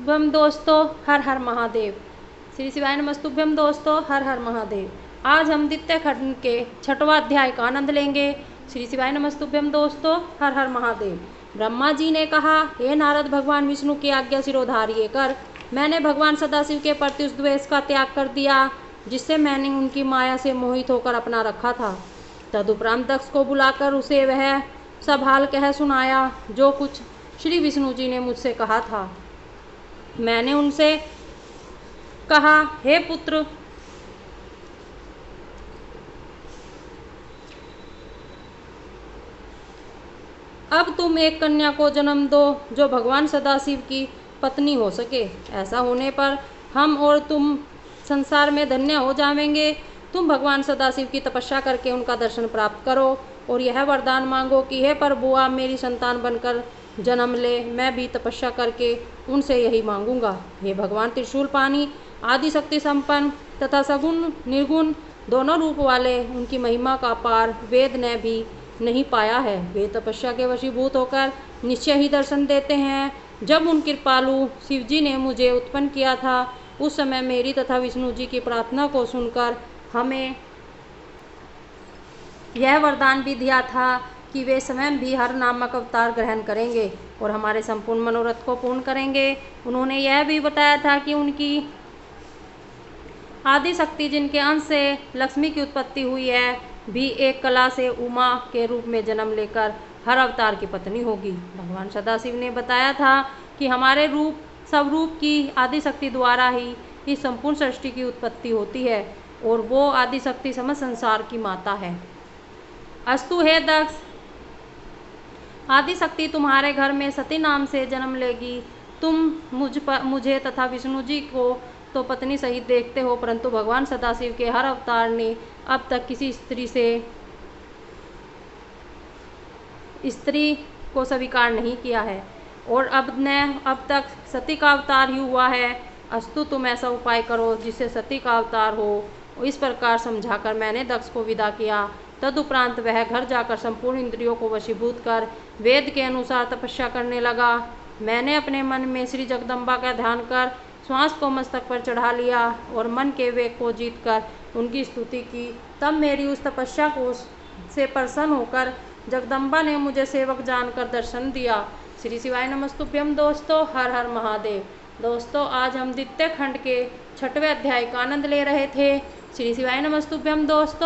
नमस्तुभ्यम दोस्तों, हर हर महादेव। श्री शिवाय नमस्तुभ्यम दोस्तों, हर हर महादेव। आज हम द्वितीय खंड के 6वां अध्याय का आनंद लेंगे। श्री शिवाय नमस्तुभ्यम दोस्तों, हर हर महादेव। ब्रह्मा जी ने कहा, हे नारद, भगवान विष्णु की आज्ञा सिरोधार्य कर मैंने भगवान सदाशिव के प्रति उस द्वेष का त्याग कर दिया जिससे मैंने उनकी माया से मोहित होकर अपना रखा था। तदुपरांत दक्ष को बुलाकर उसे वह सब हाल कह सुनाया जो कुछ श्री विष्णु जी ने मुझसे कहा था। मैंने उनसे कहा, हे पुत्र, अब तुम एक कन्या को जन्म दो जो भगवान सदाशिव की पत्नी हो सके। ऐसा होने पर हम और तुम संसार में धन्य हो जाएंगे। तुम भगवान सदाशिव की तपस्या करके उनका दर्शन प्राप्त करो और यह वरदान मांगो कि हे प्रभु, आप मेरी संतान बनकर जन्म ले। मैं भी तपस्या करके उनसे यही मांगूंगा। हे भगवान त्रिशूल पानी, आदि शक्ति संपन्न तथा सगुण निर्गुण दोनों रूप वाले, उनकी महिमा का पार वेद ने भी नहीं पाया है। वे तपस्या के वशीभूत होकर निश्चय ही दर्शन देते हैं। जब उन कृपालु शिवजी ने मुझे उत्पन्न किया था उस समय मेरी तथा विष्णु जी की प्रार्थना को सुनकर हमें यह वरदान भी दिया था कि वे स्वयं भी हर नामक अवतार ग्रहण करेंगे और हमारे संपूर्ण मनोरथ को पूर्ण करेंगे। उन्होंने यह भी बताया था कि उनकी आदि शक्ति जिनके अंश से लक्ष्मी की उत्पत्ति हुई है भी एक कला से उमा के रूप में जन्म लेकर हर अवतार की पत्नी होगी। भगवान सदाशिव ने बताया था कि हमारे रूप स्वरूप की आदि शक्ति द्वारा ही इस संपूर्ण सृष्टि की उत्पत्ति होती है और वो आदि शक्ति समस्त संसार की माता है। अस्तु हे दक्ष, आदि शक्ति तुम्हारे घर में सती नाम से जन्म लेगी। तुम मुझे तथा विष्णु जी को तो पत्नी सहित देखते हो, परंतु भगवान सदाशिव के हर अवतार ने अब तक किसी स्त्री को स्वीकार नहीं किया है और अब तक सती का अवतार ही हुआ है। अस्तु तुम ऐसा उपाय करो जिससे सती का अवतार हो। इस प्रकार समझाकर मैंने दक्ष को विदा किया। तदुपरांत वह घर जाकर संपूर्ण इंद्रियों को वशीभूत कर वेद के अनुसार तपस्या करने लगा। मैंने अपने मन में श्री जगदम्बा का ध्यान कर श्वास को मस्तक पर चढ़ा लिया और मन के वेग को जीतकर उनकी स्तुति की। तब मेरी उस तपस्या से प्रसन्न होकर जगदम्बा ने मुझे सेवक जानकर दर्शन दिया। श्री शिवाय नमस्तुभ्यम दोस्तों, हर हर महादेव। दोस्तों, आज हम द्वितीय खंड के 6वें अध्याय का आनंद ले रहे थे। श्री शिवाय नमस्तुभ्यम दोस्तों।